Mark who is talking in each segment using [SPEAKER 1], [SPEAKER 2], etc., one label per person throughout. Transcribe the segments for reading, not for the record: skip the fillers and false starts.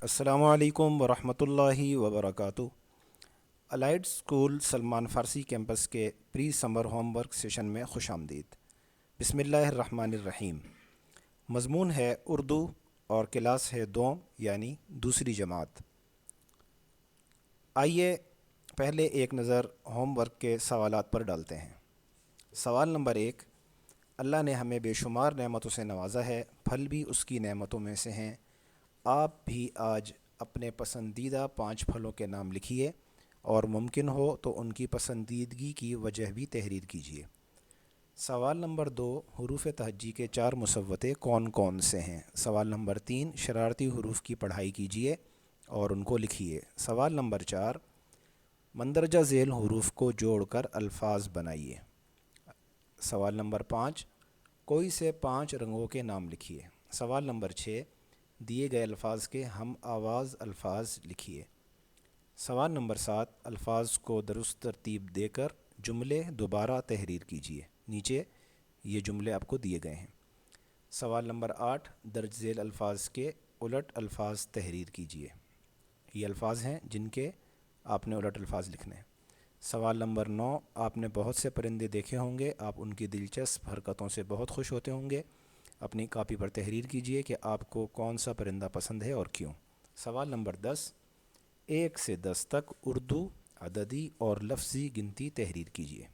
[SPEAKER 1] السلام علیکم ورحمۃ اللہ وبرکاتہ۔ الائڈ اسکول سلمان فارسی کیمپس کے پری سمر ہوم ورک سیشن میں خوش آمدید۔ بسم اللہ الرحمن الرحیم۔ مضمون ہے اردو اور کلاس ہے دوم یعنی دوسری جماعت۔ آئیے پہلے ایک نظر ہوم ورک کے سوالات پر ڈالتے ہیں۔ سوال نمبر 1، اللہ نے ہمیں بے شمار نعمتوں سے نوازا ہے، پھل بھی اس کی نعمتوں میں سے ہیں۔ آپ بھی آج اپنے پسندیدہ 5 پھلوں کے نام لکھیے اور ممکن ہو تو ان کی پسندیدگی کی وجہ بھی تحریر کیجیے۔ سوال نمبر 2، حروف تہجی کے 4 مصوتے کون کون سے ہیں؟ سوال نمبر 3، شرارتی حروف کی پڑھائی کیجیے اور ان کو لکھیے۔ سوال نمبر 4، مندرجہ ذیل حروف کو جوڑ کر الفاظ بنائیے۔ سوال نمبر 5، کوئی سے 5 رنگوں کے نام لکھیے۔ سوال نمبر 6، دیے گئے الفاظ کے ہم آواز الفاظ لکھیے۔ سوال نمبر 7، الفاظ کو درست ترتیب دے کر جملے دوبارہ تحریر کیجیے۔ نیچے یہ جملے آپ کو دیے گئے ہیں۔ سوال نمبر 8، درج ذیل الفاظ کے الٹ الفاظ تحریر کیجیے۔ یہ الفاظ ہیں جن کے آپ نے الٹ الفاظ لکھنے ہیں۔ سوال نمبر 9، آپ نے بہت سے پرندے دیکھے ہوں گے، آپ ان کی دلچسپ حرکتوں سے بہت خوش ہوتے ہوں گے۔ اپنی کاپی پر تحریر کیجیے کہ آپ کو کون سا پرندہ پسند ہے اور کیوں۔ سوال نمبر 10، 1 سے 10 تک اردو عددی اور لفظی گنتی تحریر کیجیے۔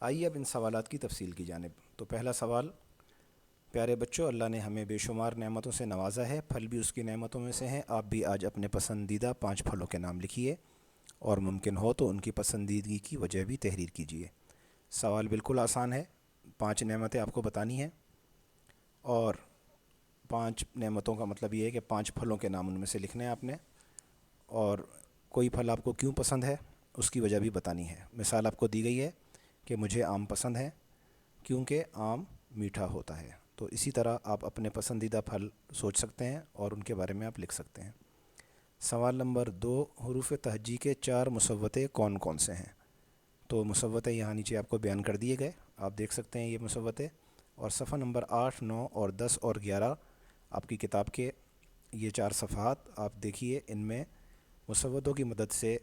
[SPEAKER 1] آئیے اب ان سوالات کی تفصیل کی جانب۔ تو پہلا سوال، پیارے بچوں، اللہ نے ہمیں بے شمار نعمتوں سے نوازا ہے، پھل بھی اس کی نعمتوں میں سے ہیں۔ آپ بھی آج اپنے پسندیدہ 5 پھلوں کے نام لکھیے اور ممکن ہو تو ان کی پسندیدگی کی وجہ بھی تحریر کیجیے۔ سوال بالکل آسان ہے، 5 نعمتیں آپ کو بتانی ہیں اور 5 نعمتوں کا مطلب یہ ہے کہ 5 پھلوں کے نام ان میں سے لکھنے ہیں آپ نے، اور کوئی پھل آپ کو کیوں پسند ہے اس کی وجہ بھی بتانی ہے۔ مثال آپ کو دی گئی ہے کہ مجھے آم پسند ہے کیونکہ آم میٹھا ہوتا ہے۔ تو اسی طرح آپ اپنے پسندیدہ پھل سوچ سکتے ہیں اور ان کے بارے میں آپ لکھ سکتے ہیں۔ سوال نمبر 2، حروف تہجی کے 4 مصوتے کون کون سے ہیں؟ تو مصوتے یہاں نیچے آپ کو بیان کر دیے گئے، آپ دیکھ سکتے ہیں یہ مصوتے، اور صفحہ نمبر 8، 9 اور 10 اور 11 آپ کی کتاب کے یہ 4 صفحات آپ دیکھیے، ان میں مصوتوں کی مدد سے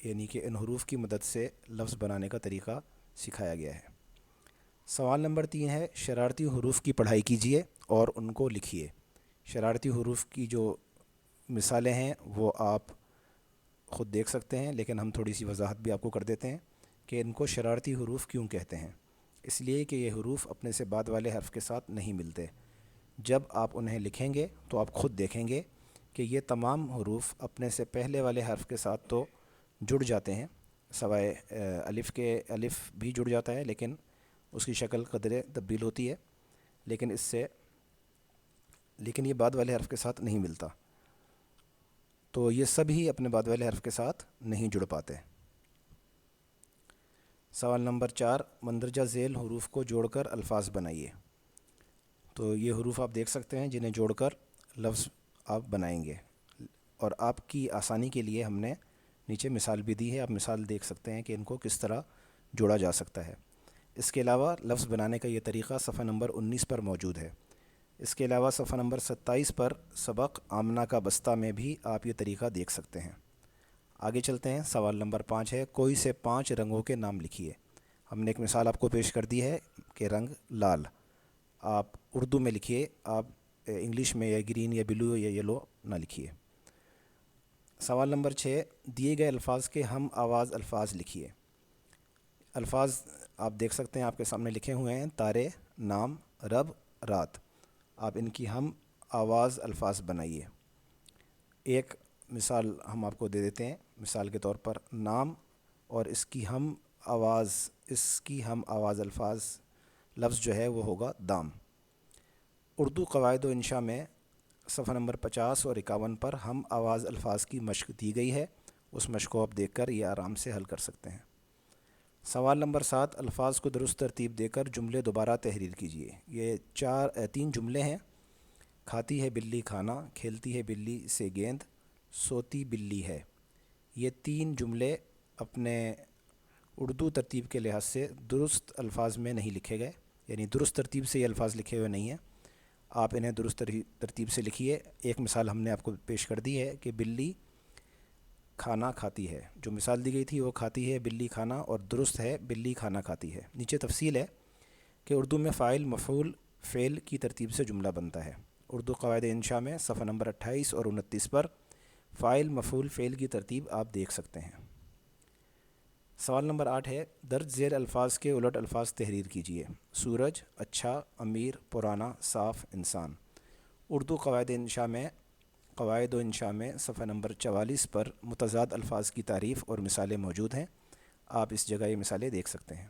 [SPEAKER 1] یعنی کہ ان حروف کی مدد سے لفظ بنانے کا طریقہ سکھایا گیا ہے۔ سوال نمبر 3 ہے، شرارتی حروف کی پڑھائی کیجیے اور ان کو لکھیے۔ شرارتی حروف کی جو مثالیں ہیں وہ آپ خود دیکھ سکتے ہیں، لیکن ہم تھوڑی سی وضاحت بھی آپ کو کر دیتے ہیں کہ ان کو شرارتی حروف کیوں کہتے ہیں۔ اس لیے کہ یہ حروف اپنے سے بعد والے حرف کے ساتھ نہیں ملتے۔ جب آپ انہیں لکھیں گے تو آپ خود دیکھیں گے کہ یہ تمام حروف اپنے سے پہلے والے حرف کے ساتھ تو جڑ جاتے ہیں، سوائے الف کے، الف بھی جڑ جاتا ہے لیکن اس کی شکل قدرے تبدیل ہوتی ہے، لیکن یہ بعد والے حرف کے ساتھ نہیں ملتا، تو یہ سب ہی اپنے بعد والے حرف کے ساتھ نہیں جڑ پاتے۔ سوال نمبر 4، مندرجہ ذیل حروف کو جوڑ کر الفاظ بنائیے۔ تو یہ حروف آپ دیکھ سکتے ہیں جنہیں جوڑ کر لفظ آپ بنائیں گے، اور آپ کی آسانی کے لیے ہم نے نیچے مثال بھی دی ہے، آپ مثال دیکھ سکتے ہیں کہ ان کو کس طرح جوڑا جا سکتا ہے۔ اس کے علاوہ لفظ بنانے کا یہ طریقہ صفحہ نمبر 19 پر موجود ہے۔ اس کے علاوہ صفحہ نمبر 27 پر سبق آمنہ کا بستہ میں بھی آپ یہ طریقہ دیکھ سکتے ہیں۔ آگے چلتے ہیں۔ سوال نمبر 5 ہے، کوئی سے 5 رنگوں کے نام لکھیے۔ ہم نے ایک مثال آپ کو پیش کر دی ہے کہ رنگ لال، آپ اردو میں لکھیے، آپ انگلش میں یا گرین یا بلو یا یلو نہ لکھیے۔ سوال نمبر 6، دیے گئے الفاظ کے ہم آواز الفاظ لکھیے۔ الفاظ آپ دیکھ سکتے ہیں آپ کے سامنے لکھے ہوئے ہیں، تارے، نام، رب، رات۔ آپ ان کی ہم آواز الفاظ بنائیے۔ ایک مثال ہم آپ کو دے دیتے ہیں، مثال کے طور پر نام اور اس کی ہم آواز الفاظ لفظ جو ہے وہ ہوگا دام۔ اردو قواعد و انشاء میں صفحہ نمبر 50 اور 51 پر ہم آواز الفاظ کی مشق دی گئی ہے، اس مشق کو آپ دیکھ کر یہ آرام سے حل کر سکتے ہیں۔ سوال نمبر 7، الفاظ کو درست ترتیب دے کر جملے دوبارہ تحریر کیجیے۔ یہ 3 جملے ہیں، کھاتی ہے بلی کھانا، کھیلتی ہے بلی سے گیند، سوتی بلی ہے۔ یہ 3 جملے اپنے اردو ترتیب کے لحاظ سے درست الفاظ میں نہیں لکھے گئے، یعنی درست ترتیب سے یہ الفاظ لکھے ہوئے نہیں ہیں۔ آپ انہیں درست ترتیب سے لکھیے۔ ایک مثال ہم نے آپ کو پیش کر دی ہے کہ بلی کھانا کھاتی ہے، جو مثال دی گئی تھی وہ کھاتی ہے بلی کھانا، اور درست ہے بلی کھانا کھاتی ہے۔ نیچے تفصیل ہے کہ اردو میں فاعل مفعول فعل کی ترتیب سے جملہ بنتا ہے۔ اردو قواعد انشاء میں صفحہ نمبر 28 اور 29 پر فاعل مفعول فعل کی ترتیب آپ دیکھ سکتے ہیں۔ سوال نمبر 8 ہے، درج ذیل الفاظ کے الٹ الفاظ تحریر کیجیے۔ سورج، اچھا، امیر، پرانا، صاف، انسان۔ اردو قواعد و انشاء میں صفحہ نمبر 44 پر متضاد الفاظ کی تعریف اور مثالیں موجود ہیں، آپ اس جگہ یہ مثالیں دیکھ سکتے ہیں۔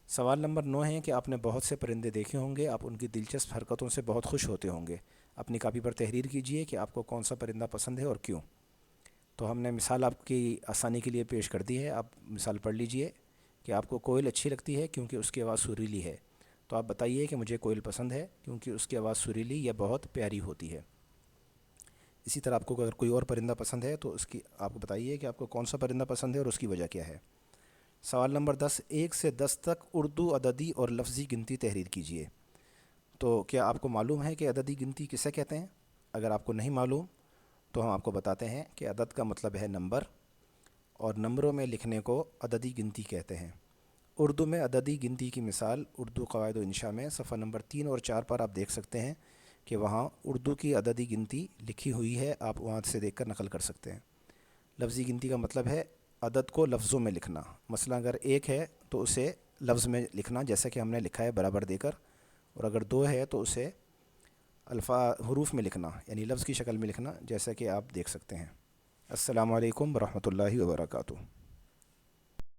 [SPEAKER 1] سوال نمبر 9 ہے کہ آپ نے بہت سے پرندے دیکھے ہوں گے، آپ ان کی دلچسپ حرکتوں سے بہت خوش ہوتے ہوں گے۔ اپنی کاپی پر تحریر کیجیے کہ آپ کو کون سا پرندہ پسند ہے اور کیوں۔ تو ہم نے مثال آپ کی آسانی کے لیے پیش کر دی ہے، آپ مثال پڑھ لیجئے کہ آپ کو کوئل اچھی لگتی ہے کیونکہ اس کی آواز سریلی ہے، تو آپ بتائیے کہ مجھے کوئل پسند ہے کیونکہ اس کی آواز سریلی یا بہت پیاری ہوتی ہے۔ اسی طرح آپ کو اگر کوئی اور پرندہ پسند ہے تو آپ کو بتائیے کہ آپ کو کون سا پرندہ پسند ہے اور اس کی وجہ کیا ہے۔ سوال نمبر 10، 1 سے 10 تک اردو عددی اور لفظی گنتی تحریر کیجیے۔ تو کیا آپ کو معلوم ہے کہ عددی گنتی کسے کہتے ہیں؟ اگر آپ کو نہیں معلوم تو ہم آپ کو بتاتے ہیں کہ عدد کا مطلب ہے نمبر، اور نمبروں میں لکھنے کو عددی گنتی کہتے ہیں۔ اردو میں عددی گنتی کی مثال اردو قواعد و انشاء میں صفحہ نمبر 3 اور 4 پر آپ دیکھ سکتے ہیں کہ وہاں اردو کی عددی گنتی لکھی ہوئی ہے، آپ وہاں سے دیکھ کر نقل کر سکتے ہیں۔ لفظی گنتی کا مطلب ہے عدد کو لفظوں میں لکھنا، مثلا اگر 1 ہے تو اسے لفظ میں لکھنا جیسا کہ ہم نے لکھا ہے برابر دے کر، اور اگر 2 ہے تو اسے حروف میں لکھنا یعنی لفظ کی شکل میں لکھنا جیسا کہ آپ دیکھ سکتے ہیں۔ السلام علیکم ورحمۃ اللہ وبرکاتہ۔